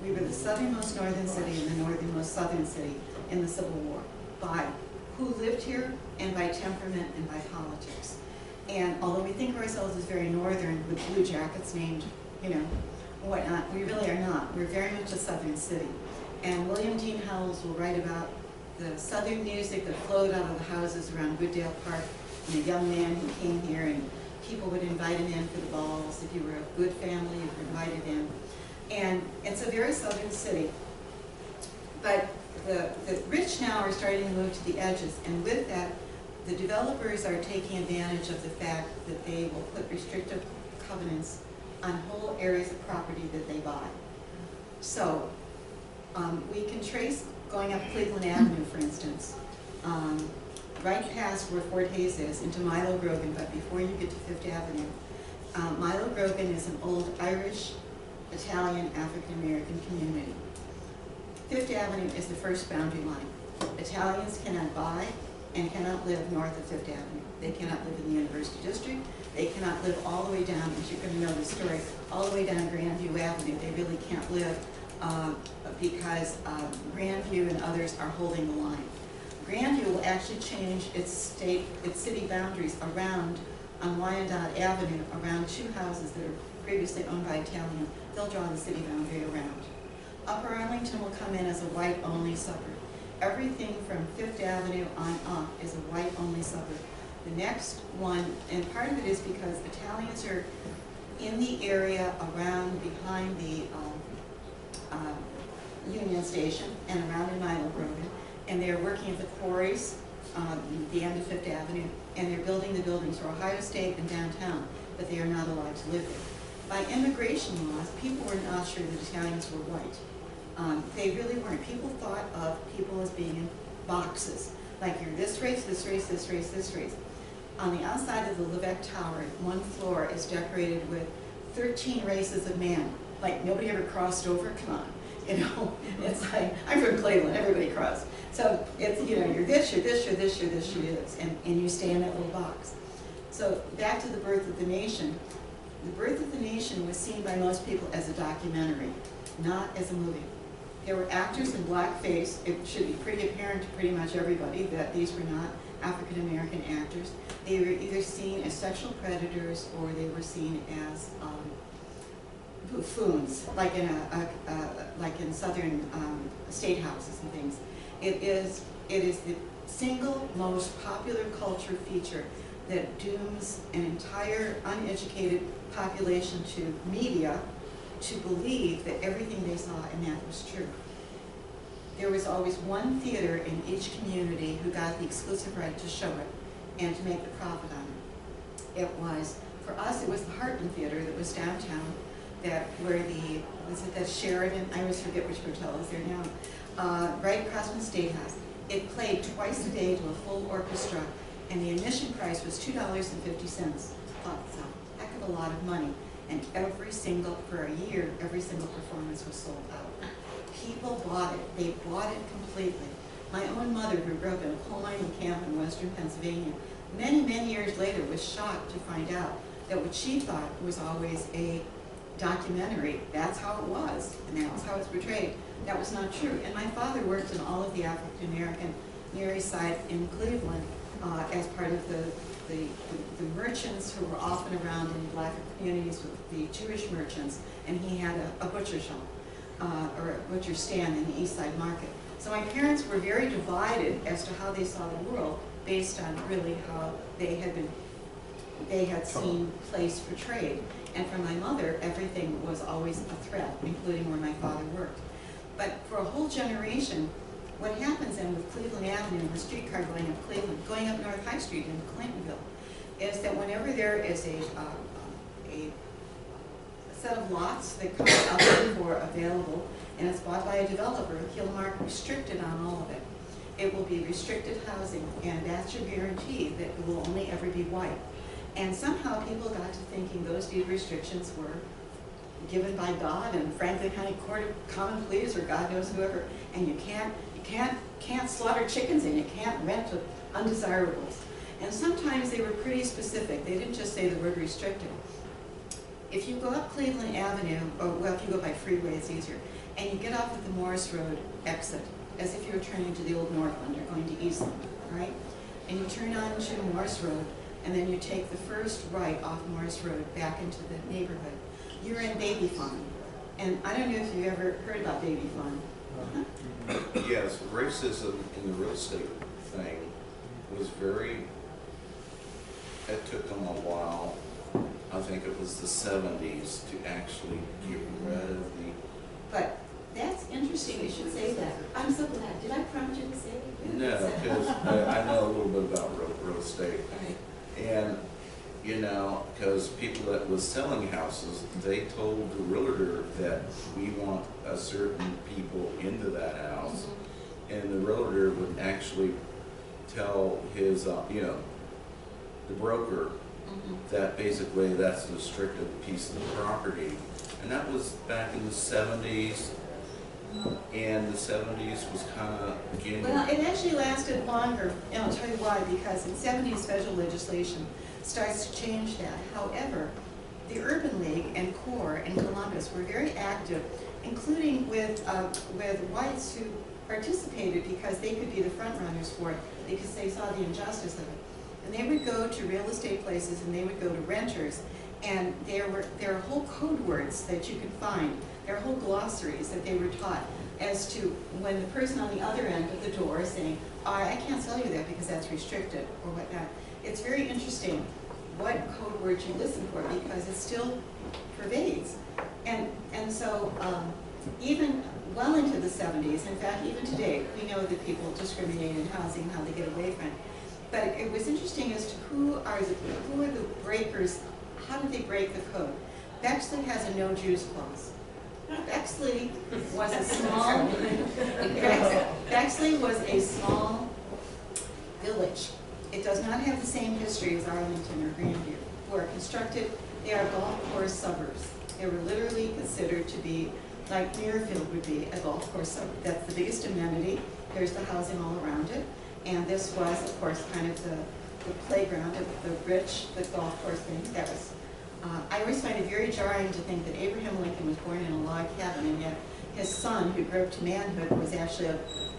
We were the southernmost northern city and the northernmost southern city in the Civil War by who lived here and by temperament and by politics. And although we think of ourselves as very northern with blue jackets named, you know, whatnot, we really are not. We're very much a southern city. And William Dean Howells will write about the southern music that flowed out of the houses around Goodale Park, and a young man who came here and people would invite him in for the balls. If you were a good family, you were invited in. And it's a very southern city. But the rich now are starting to move to the edges, and with that, the developers are taking advantage of the fact that they will put restrictive covenants on whole areas of property that they buy. So we can trace going up Cleveland Avenue, for instance, right past where Fort Hayes is, into Milo Grogan, but before you get to Fifth Avenue. Milo Grogan is an old Irish, Italian, African-American community. Fifth Avenue is the first boundary line. Italians cannot buy and cannot live north of Fifth Avenue. They cannot live in the University District. They cannot live all the way down, as you're going to know the story, all the way down Grandview Avenue. They really can't live because Grandview and others are holding the line. Grandview will actually change its city boundaries around on Wyandotte Avenue, around 2 houses that are previously owned by Italian. They'll draw the city boundary around. Upper Arlington will come in as a white-only suburb. Everything from Fifth Avenue on up is a white-only suburb. The next one, and part of it is because Italians are in the area around behind the Union Station and around in Milo Grogan, and they're working at the quarries, the end of Fifth Avenue, and they're building the buildings for Ohio State and downtown, but they are not allowed to live there. By immigration laws, people were not sure that Italians were white. They really weren't. People thought of people as being in boxes, like you're this race, this race, this race, this race. On the outside of the Levesque Tower, one floor is decorated with 13 races of man. Like nobody ever crossed over, come on. You know, it's like, I'm from Cleveland, everybody crossed. So it's, you know, you're this, you're this, you're this, you're this, you're this, and you stay in that little box. So back to The Birth of the Nation. The Birth of the Nation was seen by most people as a documentary, not as a movie. There were actors in blackface. It should be pretty apparent to pretty much everybody that these were not African-American actors. They were either seen as sexual predators or they were seen as buffoons, like in southern state houses and things. It is the single most popular culture feature that dooms an entire uneducated population to media to believe that everything they saw in that was true. There was always one theater in each community who got the exclusive right to show it and to make the profit on it. It was, for us, it was the Heartland Theater that was downtown, was it that Sheridan, I always forget which hotel is there now, right across from the State House. It played twice a day to a full orchestra, and the admission price was $2.50. That's a heck of a lot of money. And for a year, every single performance was sold out. People bought it. They bought it completely. My own mother, who grew up in a coal mining camp in western Pennsylvania, many, many years later was shocked to find out that what she thought was always a documentary, that's how it was, and that was how it's portrayed. That was not true. And my father worked in all of the African-American Near East Side in Cleveland as part of the merchants who were often around in black communities with the Jewish merchants, and he had a butcher shop or a butcher stand in the East Side Market. So my parents were very divided as to how they saw the world based on really how they had seen place portrayed. And for my mother, everything was always a threat, including where my father worked. But for a whole generation, what happens then with Cleveland Avenue and the streetcar going up Cleveland, going up North High Street in Clintonville, is that whenever there is a set of lots that comes out there for available, and it's bought by a developer. He'll mark restricted on all of it. It will be restricted housing, and that's your guarantee that it will only ever be white. And somehow people got to thinking those deed restrictions were given by God and Franklin County Court of Common Pleas or God knows whoever, and you can't slaughter chickens and you can't rent to undesirables. And sometimes they were pretty specific. They didn't just say the word restricted. If you go up Cleveland Avenue, or well, if you go by freeway, it's easier, and you get off at the Morris Road exit, as if you were turning to the old Northland or going to Eastland, right? And you turn on to Morris Road, and then you take the first right off Morris Road back into the neighborhood. You're in Baby Farm. And I don't know if you've ever heard about Baby Farm. Yes, racism in the real estate thing was very, it took them a while, I think it was the 70s, to actually get rid of the... But that's interesting, you should say that. I'm so glad. Did I prompt you to say it? No, because I know a little bit about real estate. Right. And, you know, because people that was selling houses, they told the realtor that we want a certain people into that house. And the realtor would actually tell his, you know, the broker that basically that's a restricted piece of the property. And that was back in the 70s. And the 70s was kind of getting... Well, it actually lasted longer, and I'll tell you why, because in 70s federal legislation starts to change that. However, the Urban League and CORE in Columbus were very active, including with whites who participated because they could be the front runners for it, because they saw the injustice of it. And they would go to real estate places and they would go to renters, and there are whole code words that you could find. There are whole glossaries that they were taught as to when the person on the other end of the door is saying, oh, I can't sell you that because that's restricted or whatnot. It's very interesting what code words you listen for because it still pervades. And so even well into the 70s, in fact, even today, we know that people discriminate in housing, how they get away from it. But it was interesting as to who are the breakers, how do they break the code? Bexley has a no Jews clause. Bexley was a small, Bexley was a small village. It does not have the same history as Arlington or Grandview, who are constructed, they are golf course suburbs. They were literally considered to be like Muirfield would be a golf course suburb. That's the biggest amenity. There's the housing all around it. And this was, of course, kind of the playground of the rich, the golf course thing. That was, I always find it very jarring to think that Abraham Lincoln was born in a log cabin, and yet his son, who grew up to manhood, was actually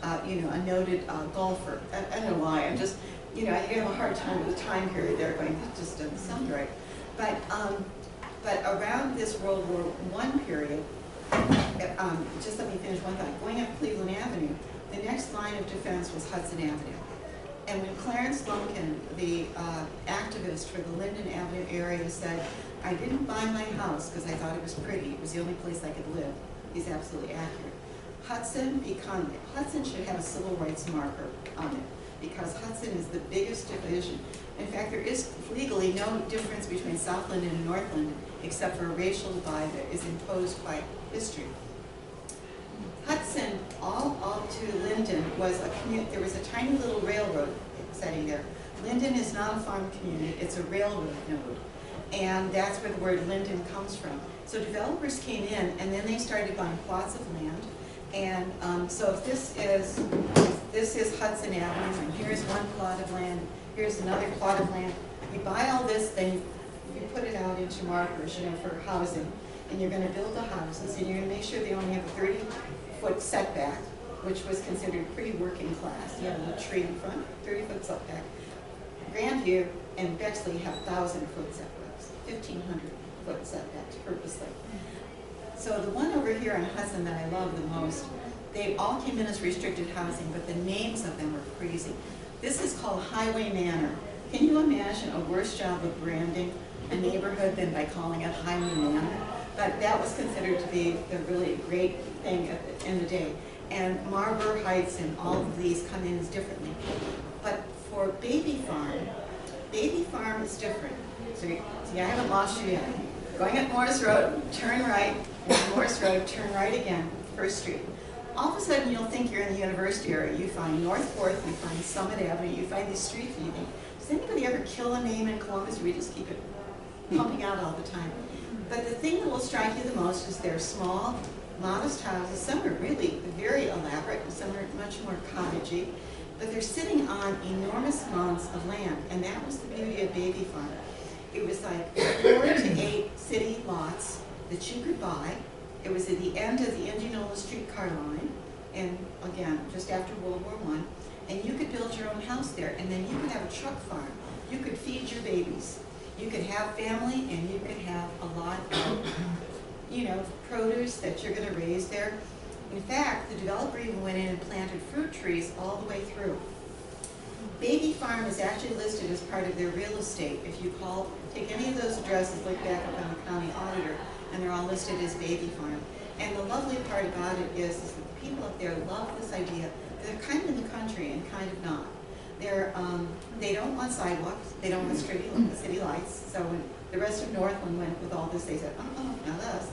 a noted golfer. I don't know why. I'm just, you have a hard time with the time period there, going, that just doesn't sound right. But around this World War I period, just let me finish one thought. Going up Cleveland Avenue, the next line of defense was Hudson Avenue. And when Clarence Lumpkin, the activist for the Linden Avenue area, said, I didn't buy my house because I thought it was pretty. It was the only place I could live. He's absolutely accurate. Hudson should have a civil rights marker on it because Hudson is the biggest division. In fact, there is legally no difference between South Linden and North Linden except for a racial divide that is imposed by history. Hudson, all up to Linden, was a community. There was a tiny little railroad setting there. Linden is not a farm community, it's a railroad node. And that's where the word Linden comes from. So developers came in and then they started buying plots of land. And so if this is Hudson Avenue, and here's one plot of land, here's another plot of land. You buy all this, then you put it out into markers, for housing. And you're going to build the houses, and you're going to make sure they only have a 30-foot setback, which was considered pretty working class. You have a little tree in front, 30-foot setback. Grandview and Bexley have 1,000-foot setbacks, 1,500-foot setbacks purposely. So the one over here on Hudson that I love the most, they all came in as restricted housing, but the names of them were crazy. This is called Highway Manor. Can you imagine a worse job of branding a neighborhood than by calling it Highway Manor? But that was considered to be the really great thing at the end of the day. And Marlborough Heights and all of these come in as differently. But for Baby Farm is different. So I haven't lost you yet. going up Morris Road, turn right, and Morris Road, turn right again, First Street. All of a sudden, you'll think you're in the university area. You find North Fourth, you find Summit Avenue, you find these streets, and you think, does anybody ever kill a name in Columbus, or we just keep it pumping out all the time? But the thing that will strike you the most is they're small, modest houses. Some are really very elaborate, and some are much more cottagey. But they're sitting on enormous amounts of land, and that was the beauty of Baby Farm. It was like 4 to 8 city lots that you could buy. It was at the end of the Indianola streetcar line, and again, just after World War I, and you could build your own house there, and then you could have a truck farm. You could feed your babies. You could have family, and you could have a lot of, you know, produce that you're going to raise there. In fact, the developer even went in and planted fruit trees all the way through. Baby Farm is actually listed as part of their real estate. If you take any of those addresses, look back up on the county auditor, and they're all listed as Baby Farm. And the lovely part about it is that the people up there love this idea. They're kind of in the country and kind of not. They don't want sidewalks, they don't want city lights, so when the rest of Northland went with all this, they said, not us.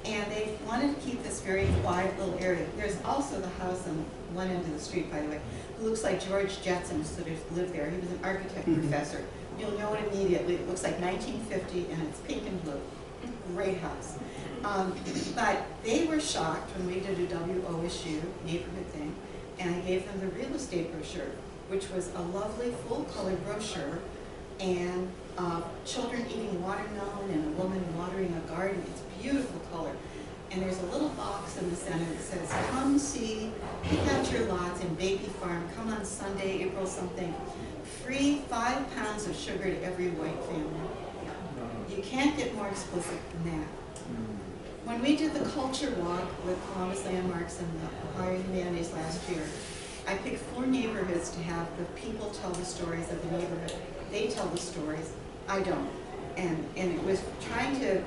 And they wanted to keep this very quiet little area. There's also the house on one end of the street, by the way, who looks like George Jetson used to live there. He was an architect professor. You'll know it immediately. It looks like 1950, and it's pink and blue. Great house. But they were shocked when we did a WOSU neighborhood thing, and I gave them the real estate brochure, which was a lovely full-color brochure, and children eating watermelon and a woman watering a garden. It's beautiful color. And there's a little box in the center that says, come see, pick out your lots in Baby Farm. Come on Sunday, April something. Free 5 pounds of sugar to every white family. You can't get more explicit than that. When we did the culture walk with Columbus Landmarks and the Ohio Humanities last year, I picked 4 neighborhoods to have the people tell the stories of the neighborhood. They tell the stories, I don't. And it was trying to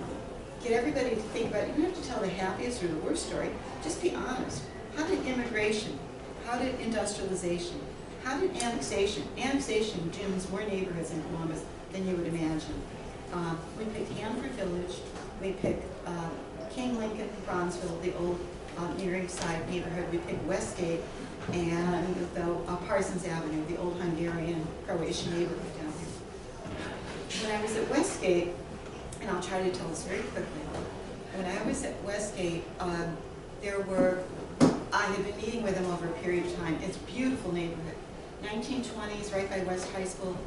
get everybody to think about it. You don't have to tell the happiest or the worst story, just be honest. How did immigration, how did industrialization, how did annexation dooms more neighborhoods in Columbus than you would imagine. We picked Hanford Village, we picked King Lincoln, Bronzeville, the old nearing side neighborhood. We picked Westgate and the Parsons Avenue, the old Hungarian Croatian neighborhood down there. When I was at Westgate, and I'll try to tell this very quickly, when I was at Westgate, I had been meeting with them over a period of time. It's a beautiful neighborhood. 1920s, right by West High School.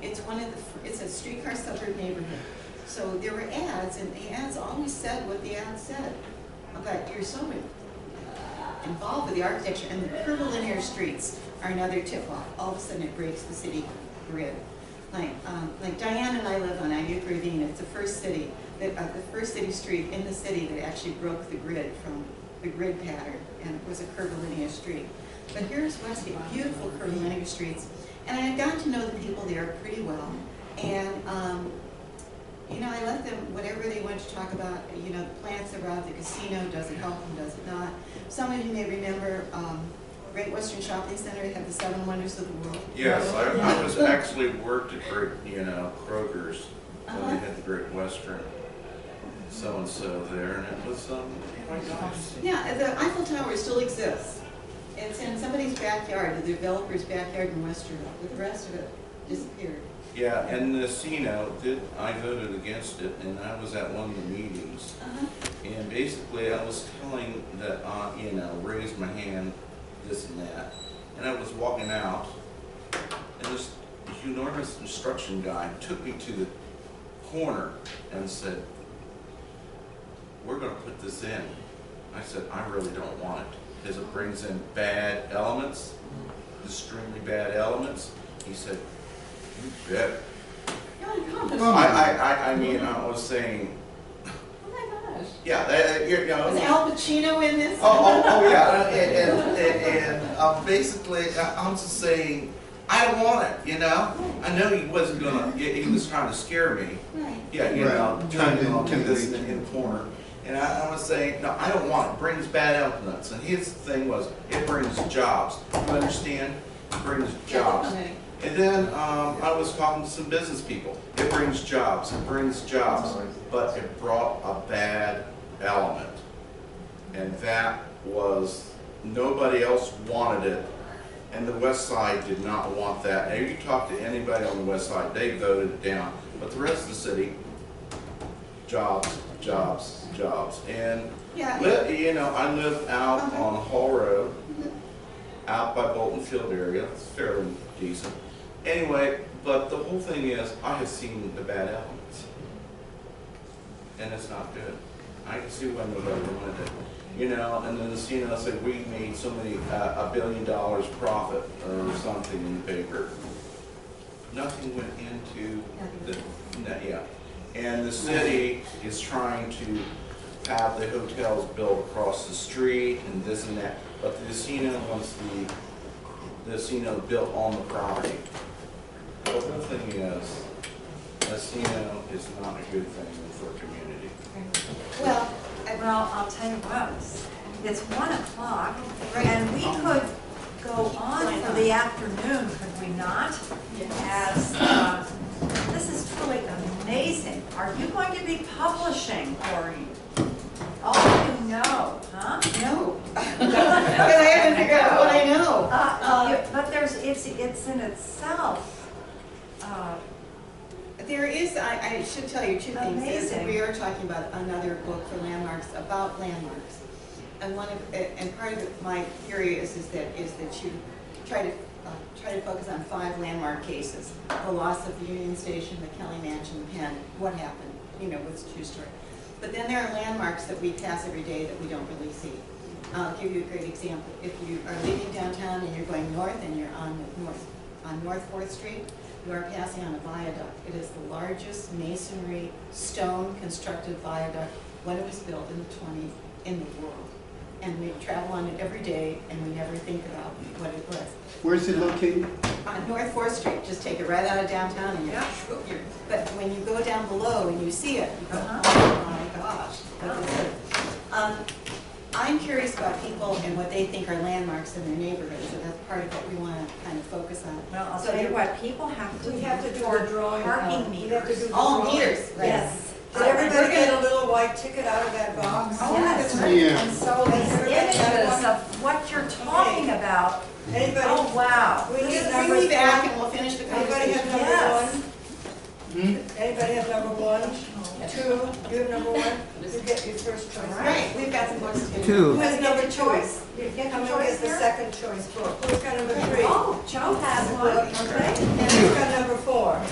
It's a streetcar suburb neighborhood. So there were ads, and the ads always said what the ads said. But you're so involved with the architecture, and the curvilinear streets are another tip-off. All of a sudden it breaks the city grid. Like Diane and I live on Agate Ravine. It's the first city, the first city street in the city that actually broke the grid from the grid pattern, and it was a curvilinear street. But here's Westgate, beautiful curvilinear streets. And I had gotten to know the people there pretty well. And you know, I let them, whatever they wanted to talk about, you know, the plants around the casino, does it help them, does it not? Some of you may remember Great Western Shopping Center had the 7 Wonders of the World. Yes, I was actually worked at Great, Kroger's, when they had the Great Western so-and-so there, and it was quite nice. Yeah, the Eiffel Tower still exists. It's in somebody's backyard, the developer's backyard in Westerville, but the rest of it disappeared. Yeah, and the casino, I voted against it, and I was at one of the meetings. And basically I was telling that, raise my hand, this and that. And I was walking out, and this enormous construction guy took me to the corner and said, we're going to put this in. I said, I really don't want it, because it brings in bad elements, extremely bad elements. He said, you bet. I mean, I was saying, Oh my gosh. yeah, Was Al Pacino in this? Oh yeah, and basically, I'm just saying, I don't want it, I know he wasn't gonna, he was trying to scare me. Right. Yeah, trying to this in the corner. And I was saying, no, I don't want it. It brings bad elements. And his thing was, it brings jobs. You understand? It brings jobs. And then I was talking to some business people. It brings jobs, but it brought a bad element. And that was, nobody else wanted it, and the West Side did not want that. Now you talk to anybody on the West Side, they voted it down. But the rest of the city, jobs, jobs, jobs. And Yeah. you know, I live out on Hall Road, out by Bolton Field area. It's fairly decent. Anyway, but the whole thing is, I have seen the bad elements, and it's not good. I can see why nobody wanted it. You know, and then the CNN said we made so many $1 billion profit or something in the paper. Nothing went into the yeah. And the city is trying to have the hotels built across the street and this and that, but the casino wants the casino built on the property. The whole thing is, a casino is not a good thing for a community. Well, Well, I'll tell you what, it's 1 o'clock, and we could go on for the afternoon, could we not? As, this is truly amazing. Are you going to be publishing, Doreen? Oh, you know, huh? no. Because I haven't figured out what I know. But there's, it's in itself, There is, I should tell you two things. Amazing. We are talking about another book for landmarks, about landmarks. And part of my theory is that you try to focus on 5 landmark cases: the loss of the Union Station, the Kelly Mansion, the Penn, what happened, you know, what's the true story. But then there are landmarks that we pass every day that we don't really see. I'll give you a great example. If you are leaving downtown and you're going north and you're on North 4th Street, you are passing on a viaduct. It is the largest masonry, stone constructed viaduct when it was built in the world. And we travel on it every day, and we never think about what it was. Where's it located? On North 4th Street, just take it right out of downtown, and but when you go down below and you see it, you go, oh my gosh, what is it? I'm curious about people and what they think are landmarks in their neighborhoods, so that's part of what we want to kind of focus on. well, I'll So tell you what, people have to do for the drawing. parking We have to do meters. the All drawing. meters, right? Yes. Did everybody get a little white ticket out of that box? Oh, yes. Yeah. And so these images of what you're talking about, Anybody? oh, wow. We need Bring number me back one. and we'll finish the Anybody have conversation. number Yes. one? Anybody have number 1? 2? You have number 1? You get your first choice. Right, we've got some books too. Who Who has number 2? choice? You get I'm your gonna choice get the here? second choice book. Who's got number 3? Oh, Joe has one, okay. And who's got number 4?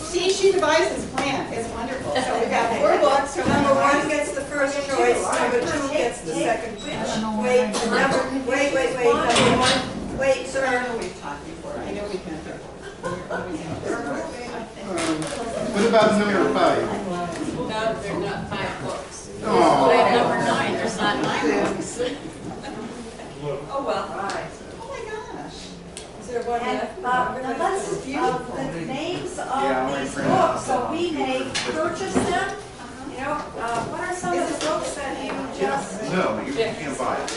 See, she devised this plan, it's wonderful. So we've got 4 books. So Number 1 gets the first choice, number 2 Take- gets the take second which? choice. Wait, number 1. Wait, I sir. know we've talked before, I know we've been there. What about number 5? No, there's not 5 books. Oh. Wait, number 9, there's not 9 books. Oh, well. Oh my gosh. Is there one And left? now let's, the names Yeah, of I'm these reprinting books, so some. we may purchase them. You know, what are some of the books that you just, No, you can't buy it.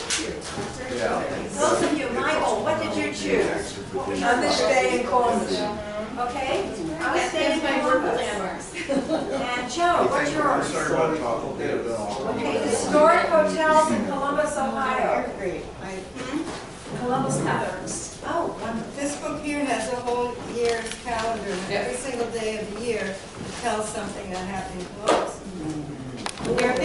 Yeah. those of you, Michael, what did you choose? On this day in Columbus. Okay? I was staying in Columbus. And Joe, what's I'm yours? sorry about talking to you. Okay, historic hotels in Columbus, Ohio. You're great. Columbus Patterns. Oh, wonderful. This book here has a whole year's calendar, and every single day of the year tells something that happened in Columbus. There are